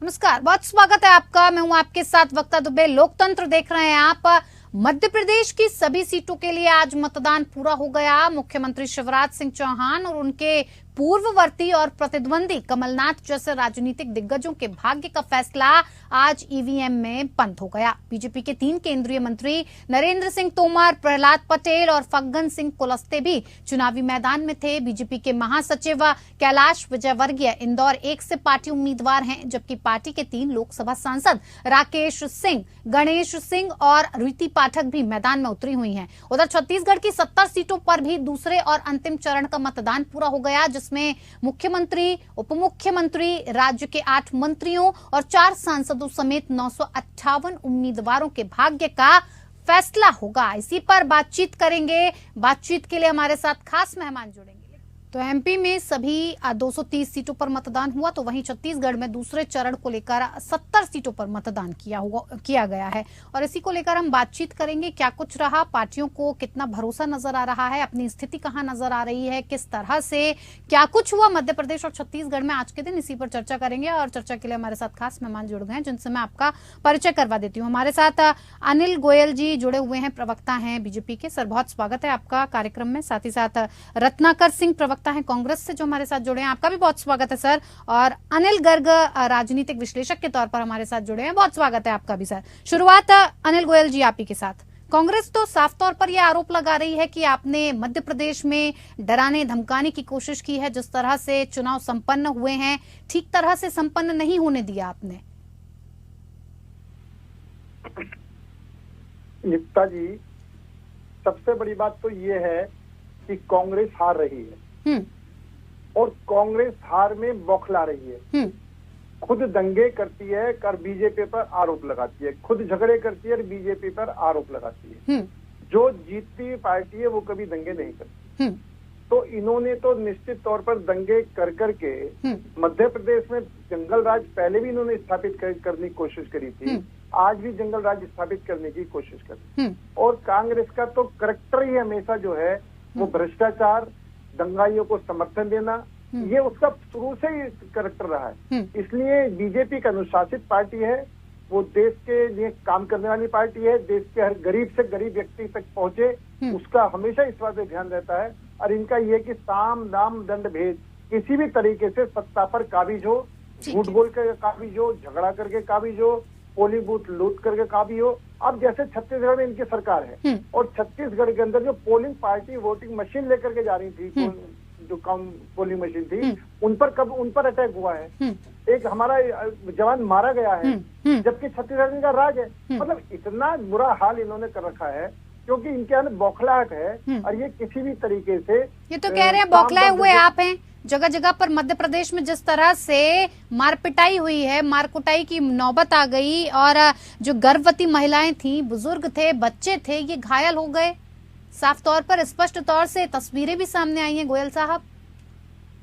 नमस्कार, बहुत स्वागत है आपका। मैं हूं आपके साथ वक्ता दुबे। लोकतंत्र देख रहे हैं आप। मध्य प्रदेश की सभी सीटों के लिए आज मतदान पूरा हो गया। मुख्यमंत्री शिवराज सिंह चौहान और उनके पूर्ववर्ती और प्रतिद्वंदी कमलनाथ जैसे राजनीतिक दिग्गजों के भाग्य का फैसला आज ईवीएम में बंद हो गया। बीजेपी के 3 केंद्रीय मंत्री नरेंद्र सिंह तोमर, प्रहलाद पटेल और फग्गन सिंह कुलस्ते भी चुनावी मैदान में थे। बीजेपी के महासचिव कैलाश विजयवर्गीय इंदौर 1 से पार्टी उम्मीदवार हैं, जबकि पार्टी के 3 लोकसभा सांसद राकेश सिंह, गणेश सिंह और रीति पाठक भी मैदान में उतरी हुई हैं। उधर छत्तीसगढ़ की 70 सीटों पर भी दूसरे और अंतिम चरण का मतदान पूरा हो गया, जिसमें मुख्यमंत्री, उप मुख्यमंत्री, राज्य के 8 मंत्रियों और 4 सांसदों समेत 958 उम्मीदवारों के भाग्य का फैसला होगा। इसी पर बातचीत करेंगे। बातचीत के लिए हमारे साथ खास मेहमान जुड़ेंगे। तो एमपी में सभी 230 सीटों पर मतदान हुआ, तो वहीं छत्तीसगढ़ में दूसरे चरण को लेकर 70 सीटों पर मतदान किया गया है और इसी को लेकर हम बातचीत करेंगे। क्या कुछ रहा, पार्टियों को कितना भरोसा नजर आ रहा है, अपनी स्थिति कहां नजर आ रही है, किस तरह से क्या कुछ हुआ मध्य प्रदेश और छत्तीसगढ़ में आज के दिन, इसी पर चर्चा करेंगे। और चर्चा के लिए हमारे साथ खास मेहमान जुड़ गए हैं, जिनसे मैं आपका परिचय करवा देती हूँ। हमारे साथ अनिल गोयल जी जुड़े हुए हैं, प्रवक्ता हैं बीजेपी के। सर, बहुत स्वागत है आपका कार्यक्रम में। साथ ही साथ रत्नाकर सिंह प्रवक्ता हैं कांग्रेस से, जो हमारे साथ जुड़े हैं। आपका भी बहुत स्वागत है सर। और अनिल गर्ग राजनीतिक विश्लेषक के तौर पर हमारे साथ जुड़े हैं। बहुत स्वागत है आपका भी सर। शुरुआत अनिल गोयल जी आप ही के साथ। कांग्रेस तो साफ तौर पर यह आरोप लगा रही है कि आपने मध्य प्रदेश में डराने धमकाने की कोशिश की है। जिस तरह से चुनाव संपन्न हुए हैं, ठीक तरह से संपन्न नहीं होने दिया आपने। युक्ता जी, सबसे बड़ी बात तो ये है कि कांग्रेस हार रही है और कांग्रेस हार में बौखला रही है। खुद दंगे करती है, कर बीजेपी पर आरोप लगाती है, खुद झगड़े करती है और बीजेपी पर आरोप लगाती है। जो जीतती हुई पार्टी है वो कभी दंगे नहीं करती। तो इन्होंने तो निश्चित तौर पर दंगे कर करके मध्य प्रदेश में जंगल राज पहले भी इन्होंने स्थापित करने की कोशिश करी थी, आज भी जंगल राज स्थापित करने की कोशिश करी। और कांग्रेस का तो करैक्टर ही हमेशा जो है वो भ्रष्टाचार, दंगाइयों को समर्थन देना, ये उसका शुरू से ही करैक्टर रहा है। इसलिए बीजेपी एक अनुशासित पार्टी है, वो देश के लिए काम करने वाली पार्टी है, देश के हर गरीब से गरीब व्यक्ति तक पहुंचे, उसका हमेशा इस बात पे ध्यान रहता है। और इनका ये कि साम दाम दंड भेद किसी भी तरीके से सत्ता पर काबिज हो, झूठ बोल कर काबिज हो, झगड़ा करके काबिज हो, पोलिंग बूथ लूट करके काबिज हो। अब जैसे छत्तीसगढ़ में इनकी सरकार है और छत्तीसगढ़ के अंदर जो पोलिंग पार्टी वोटिंग मशीन लेकर के जा रही थी, जो कम पोलिंग मशीन थी, उन पर अटैक हुआ है। एक हमारा जवान मारा गया है, जबकि छत्तीसगढ़ का राज है। मतलब इतना बुरा हाल इन्होंने कर रखा है क्योंकि इनके अंदर बौखलाहट है और ये किसी भी तरीके से ये तो कह रहे हैं बौखलाए हुए आप हैं। जगह जगह पर मध्य प्रदेश में जिस तरह से मारपिटाई हुई है, मारकुटाई की नौबत आ गई और जो गर्भवती महिलाएं थी, बुजुर्ग थे, बच्चे थे, ये घायल हो गए। साफ तौर पर, स्पष्ट तौर से तस्वीरें भी सामने आई हैं गोयल साहब।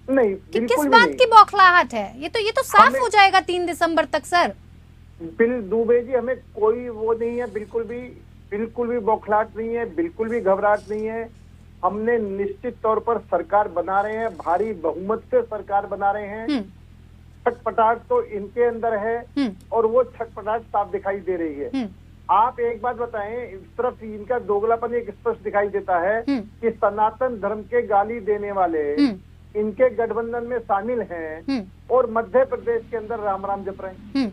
नहीं, कि किस बात की बौखलाहट है? ये तो साफ हो जाएगा 3 दिसंबर तक सर। दुबे जी, हमें कोई वो नहीं है, बिल्कुल भी बौखलाहट नहीं है, बिल्कुल भी घबराहट नहीं है। हमने निश्चित तौर पर सरकार बना रहे हैं, भारी बहुमत से सरकार बना रहे हैं। छटपटाहट तो इनके अंदर है और वो छटपटाहट साफ दिखाई दे रही है। आप एक बात बताएं, इस तरफ इनका दोगलापन एक स्पष्ट दिखाई देता है कि सनातन धर्म के गाली देने वाले इनके गठबंधन में शामिल हैं और मध्य प्रदेश के अंदर राम राम जप रहे हैं।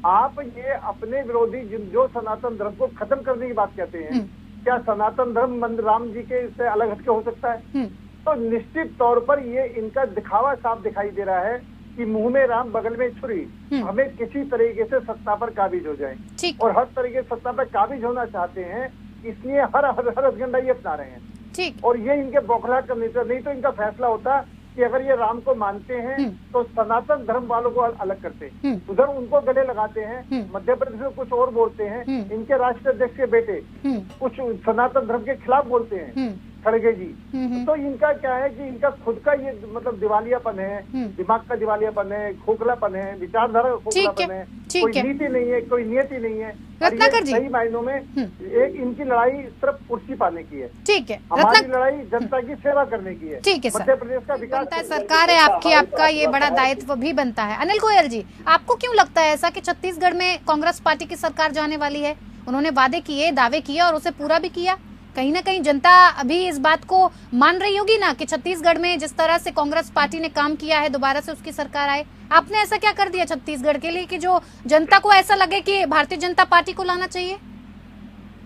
आप ये अपने विरोधी जो सनातन धर्म को खत्म करने की बात कहते हैं, क्या सनातन धर्म राम जी के इससे अलग हटके हो सकता है? तो निश्चित तौर पर ये इनका दिखावा साफ दिखाई दे रहा है कि मुंह में राम बगल में छुरी। हमें किसी तरीके से सत्ता पर काबिज हो जाए और हर तरीके से सत्ता पर काबिज होना चाहते हैं, इसलिए हर हथकंडा ये अपना रहे हैं। और ये इनके बौखलाहट का नेचर, नहीं तो इनका फैसला होता कि अगर ये राम को मानते हैं तो सनातन धर्म वालों को अलग करते हैं, उधर उनको गले लगाते हैं, मध्य प्रदेश में कुछ और बोलते हैं, इनके राष्ट्रीय अध्यक्ष के बेटे कुछ सनातन धर्म के खिलाफ बोलते हैं, सड़गेगी। तो इनका क्या है कि इनका खुद का ये मतलब दिवालियापन है, दिमाग का दिवालियापन है, खोखलापन है, विचारधारा का खोखलापन है, कोई नीति नहीं है, कोई नियति नहीं है। रत्नाकर जी, सही मायनों में एक इनकी लड़ाई सिर्फ कुर्सी पाने की है। ठीक है, हमारी लड़ाई जनता की सेवा करने की है। ठीक है सर, मध्य प्रदेश का विकास सरकार है आपकी, आपका ये बड़ा दायित्व भी बनता है। अनिल गोयल जी, आपको क्यों लगता है ऐसा कि छत्तीसगढ़ में कांग्रेस पार्टी की सरकार जाने वाली है? उन्होंने वादे किए, दावे किए और उसे पूरा भी किया। कहीं ना कहीं जनता अभी इस बात को मान रही होगी ना कि छत्तीसगढ़ में जिस तरह से कांग्रेस पार्टी ने काम किया है, दोबारा से उसकी सरकार आए। आपने ऐसा क्या कर दिया छत्तीसगढ़ के लिए कि जो जनता को ऐसा लगे कि भारतीय जनता पार्टी को लाना चाहिए?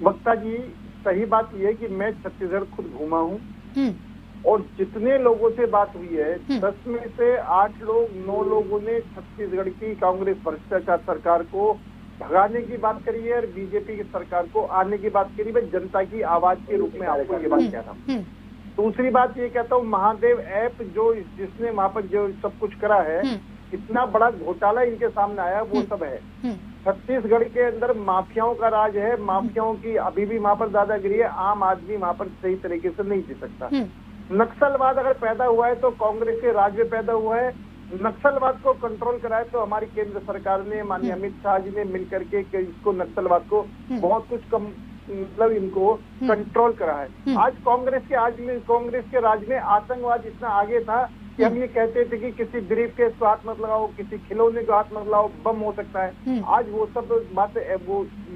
वक्ता जी, सही बात यह है कि मैं छत्तीसगढ़ खुद घूमा हूँ और जितने लोगों से बात हुई है 10 में से 8 लोग 9 लोगों ने छत्तीसगढ़ की कांग्रेस भ्रष्टाचार सरकार को भगाने की बात करी है और बीजेपी की सरकार को आने की बात करी। मैं जनता की आवाज के रूप में आपको ये बात कह रहा हूँ। दूसरी बात ये कहता हूँ, महादेव ऐप जो जिसने वहाँ पर जो सब कुछ करा है, इतना बड़ा घोटाला इनके सामने आया, वो सब है। छत्तीसगढ़ के अंदर माफियाओं का राज है, माफियाओं की अभी भी वहाँ पर दादागिरी है। आम आदमी वहाँ पर सही तरीके से नहीं जी सकता। नक्सलवाद अगर पैदा हुआ है तो कांग्रेस के राज में पैदा हुआ है। नक्सलवाद को कंट्रोल कराए तो हमारी केंद्र सरकार ने, माननीय अमित शाह जी ने मिलकर के इसको नक्सलवाद को बहुत कुछ कम मतलब इनको कंट्रोल करा है। आज कांग्रेस के राज में आतंकवाद इतना आगे था कि हम ये कहते थे कि किसी ब्रीफ केस को हाथ मत लगाओ, किसी खिलौने को हाथ मत लगाओ, बम हो सकता है। आज वो सब बातें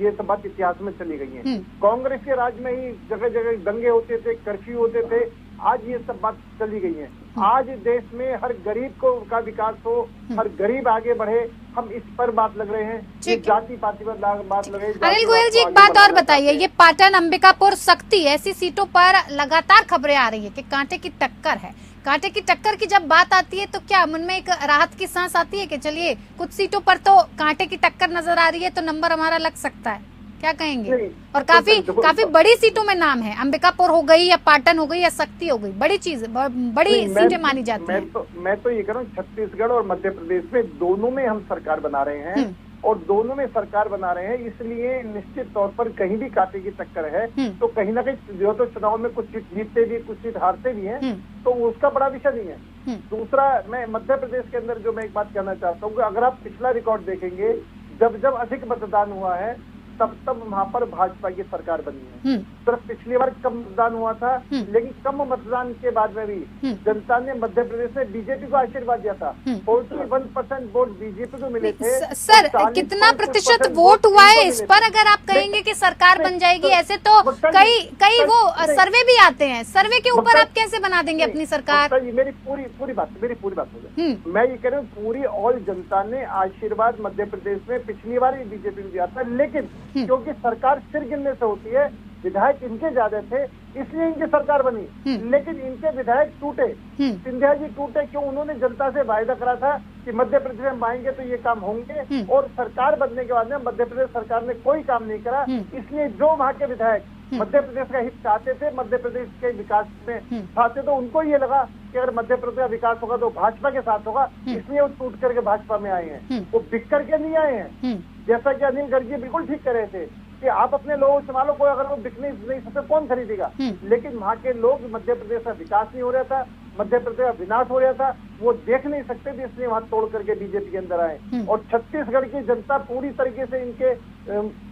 ये सब बात इतिहास में चली गई है। कांग्रेस के राज में ही जगह जगह दंगे होते थे, कर्फ्यू होते थे। आज ये सब बात चली गई है। आज देश में हर गरीब का विकास हो, हर गरीब आगे बढ़े, हम इस पर बात लग रहे हैं। जाति पाति पर बात लग रही है। अनिल गोयल जी, एक बात और बताइए, ये पाटन, अंबिकापुर, शक्ति ऐसी सीटों पर लगातार खबरें आ रही है कि कांटे की टक्कर है। कांटे की टक्कर की जब बात आती है तो क्या मन में एक राहत की सांस आती है कि चलिए कुछ सीटों पर तो कांटे की टक्कर नजर आ रही है, तो नंबर हमारा लग सकता है? क्या कहेंगे? और काफी बड़ी सीटों में नाम है, अंबिकापुर हो गई या पाटन हो गई या शक्ति हो गई, बड़ी चीज, बड़ी सीटें मानी जाती हैं। मैं तो ये कह रहा हूँ, छत्तीसगढ़ और मध्य प्रदेश में दोनों में हम सरकार बना रहे हैं और दोनों में सरकार बना रहे हैं, इसलिए निश्चित तौर पर कहीं भी कांटे की टक्कर है तो कहीं ना कहीं जो तो चुनाव में कुछ सीट जीतते भी, कुछ सीट हारते भी हैं, तो उसका बड़ा विषय नहीं है। दूसरा, मैं मध्य प्रदेश के अंदर जो मैं एक बात कहना चाहता हूँ कि अगर आप पिछला रिकॉर्ड देखेंगे, जब अधिक मतदान हुआ है तब वहाँ पर भाजपा की सरकार बनी है। सिर्फ पिछली बार कम मतदान हुआ था, लेकिन कम मतदान के बाद में भी जनता ने मध्य प्रदेश में बीजेपी को आशीर्वाद दिया था। 41% वोट बीजेपी को मिले थे। सर, कितना प्रतिशत वोट हुआ है इस पर अगर आप कहेंगे कि सरकार बन जाएगी, ऐसे तो कई वो सर्वे भी आते हैं, सर्वे के ऊपर आप कैसे बना देंगे अपनी सरकार? मेरी पूरी बात हो जाए। मैं ये कह रहा हूँ, पूरी ऑल जनता ने आशीर्वाद मध्य प्रदेश में पिछली बार ही बीजेपी को दिया था, लेकिन क्योंकि सरकार सिर गिनने से होती है, विधायक इनके ज्यादा थे इसलिए इनकी सरकार बनी, लेकिन इनके विधायक टूटे। सिंधिया जी टूटे क्यों? उन्होंने जनता से वायदा करा था कि मध्य प्रदेश में आएंगे तो ये काम होंगे, और सरकार बनने के बाद में मध्य प्रदेश सरकार ने कोई काम नहीं करा। इसलिए जो वहाँ के विधायक मध्य प्रदेश का हित चाहते थे, मध्य प्रदेश के विकास में चाहते, तो उनको ये लगा कि अगर मध्य प्रदेश का विकास होगा तो भाजपा के साथ होगा, इसलिए वो टूट करके भाजपा में आए हैं। वो बिक करके नहीं आए हैं। जैसा कि अनिल गर्ग बिल्कुल ठीक कर रहे थे कि आप अपने लोगों से संभालो, कोई अगर वो बिकने नहीं सकते कौन खरीदेगा। लेकिन वहाँ के लोग, मध्य प्रदेश का विकास नहीं हो रहा था, मध्य प्रदेश का विनाश हो रहा था, वो देख नहीं सकते थे, इसलिए वहाँ तोड़ करके बीजेपी के अंदर आए। और छत्तीसगढ़ की जनता पूरी तरीके से इनके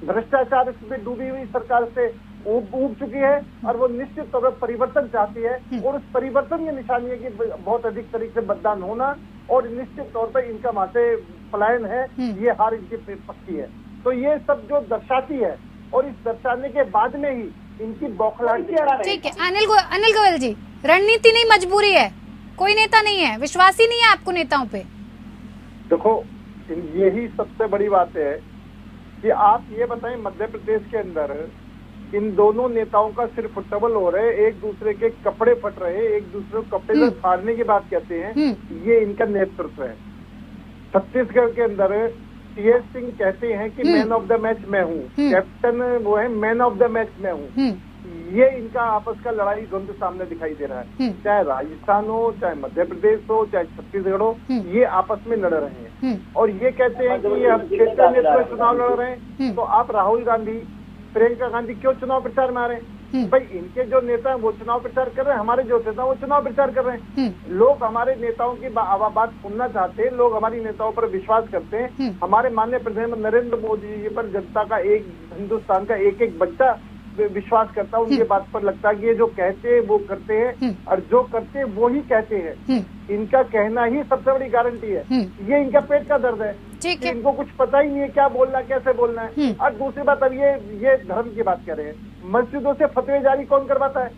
भ्रष्टाचार में डूबी हुई सरकार से ऊब चुकी है और वो निश्चित तौर पर परिवर्तन चाहती है, और उस परिवर्तन की निशानी है कि बहुत अधिक तरीके से मतदान होना, और निश्चित तौर पर इनका वहां से पलायन है, ये हार इनकी पक्की है। तो ये सब जो दर्शाती है, और इस दर्शाने के बाद में ही इनकी बौखलाहट। ठीक है, अनिल गोयल जी, रणनीति नहीं मजबूरी है, कोई नेता नहीं है, विश्वास ही नहीं है आपको नेताओं पे? देखो, यही सबसे बड़ी बात है कि आप ये बताएं, मध्य प्रदेश के अंदर इन दोनों नेताओं का सिर फुटबॉल हो रहे, एक दूसरे के कपड़े फट रहे, एक दूसरे को कपड़े से फाड़ने की बात कहते हैं, ये इनका नेतृत्व है। छत्तीसगढ़ के अंदर टीएस सिंह कहते हैं कि मैन ऑफ द मैच मैं हूँ, कैप्टन वो है, मैन ऑफ द मैच मैं हूँ। ये इनका आपस का लड़ाई द्वंद्व सामने दिखाई दे रहा है। चाहे राजस्थान हो, चाहे मध्य प्रदेश हो, चाहे छत्तीसगढ़ हो, ये आपस में लड़ रहे हैं और ये कहते हैं कि हम क्षेत्रीय नेतृत्व चुनाव लड़ रहे हैं। तो आप राहुल गांधी, प्रियंका गांधी क्यों चुनाव प्रचार में आ रहे हैं? भाई इनके जो नेता हैं वो चुनाव प्रचार कर रहे हैं, हमारे जो नेता हैं वो चुनाव प्रचार कर रहे हैं। लोग हमारे नेताओं की बात सुनना चाहते हैं, लोग हमारी नेताओं पर विश्वास करते हैं। हमारे माननीय प्रधानमंत्री नरेंद्र मोदी जी पर जनता का हिंदुस्तान का एक एक बच्चा विश्वास करता है, उनके बात पर लगता है कि ये जो कहते हैं वो करते हैं और जो करते हैं वो ही कहते हैं। इनका कहना ही सबसे बड़ी गारंटी है। ये इनका पेट का दर्द है कि इनको कुछ पता ही नहीं है क्या बोलना कैसे बोलना है। और दूसरी बात, अब ये धर्म की बात कर रहे हैं, मस्जिदों से फतवे जारी कौन करवाता है?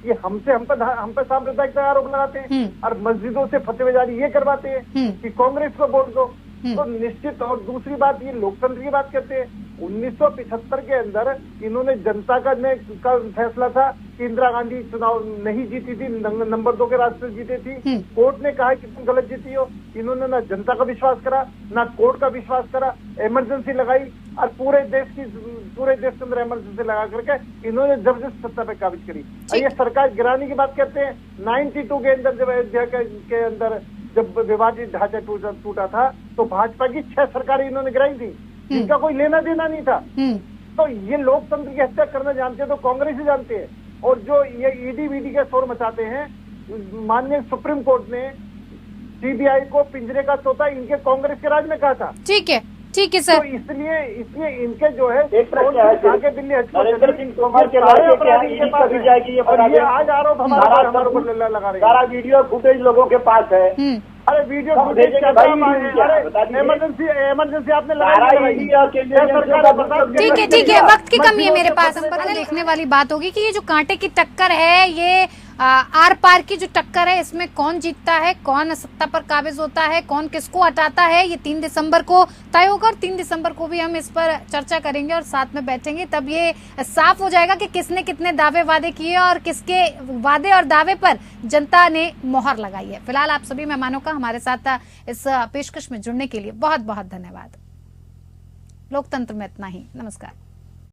ये हम पे सांप्रदायिक आरोप लगाते हैं और मस्जिदों से फतवे जारी ये करवाते हैं कि कांग्रेस को वोट दो। तो निश्चित, और दूसरी बात, ये लोकतंत्र की बात करते हैं। 1975 के अंदर इन्होंने जनता का फैसला था कि इंदिरा गांधी चुनाव नहीं जीती थी, नंबर 2 के रास्ते जीती थी। कोर्ट ने कहा कि तुम गलत जीती हो। इन्होंने ना जनता का विश्वास करा ना कोर्ट का विश्वास करा, इमरजेंसी लगाई और पूरे देश के अंदर इमरजेंसी लगा करके इन्होंने जबरदस्त सत्ता पे काबिज करी। ये सरकार गिराने की बात करते हैं। 92 के अंदर जब अयोध्या के अंदर जब विवादित ढांचा टूटा था तो भाजपा की 6 सरकारें इन्होंने गिराई थी, इनका कोई लेना देना नहीं था। तो ये लोकतंत्र की हत्या करना जानते हैं तो कांग्रेस ही जानते हैं। और जो ये ईडी वीडी के शोर मचाते हैं, माननीय सुप्रीम कोर्ट ने सीबीआई को पिंजरे का तोता इनके कांग्रेस के राज में कहा था। ठीक है सर। तो इसलिए इनके जो है आगे दिल्ली नरेंद्र सिंह तोमर के जाएगी ये आज आरोप हमारे ऊपर लगा रहे हैं। सारा वीडियो फुटेज लोगों के पास है। अरे वीडियो फुटेज इमरजेंसी आपने ठीक है, वक्त की कमी है मेरे पास। हम पर देखने वाली बात होगी कि ये जो कांटे की टक्कर है, ये आर पार की जो टक्कर है, इसमें कौन जीतता है, कौन सत्ता पर काबिज होता है, कौन किसको हटाता है, ये 3 दिसंबर को तय होगा। और 3 दिसंबर को भी हम इस पर चर्चा करेंगे और साथ में बैठेंगे, तब ये साफ हो जाएगा कि किसने कितने दावे वादे किए और किसके वादे और दावे पर जनता ने मोहर लगाई है। फिलहाल आप सभी मेहमानों का हमारे साथ इस पेशकश में जुड़ने के लिए बहुत बहुत धन्यवाद। लोकतंत्र में इतना ही। नमस्कार।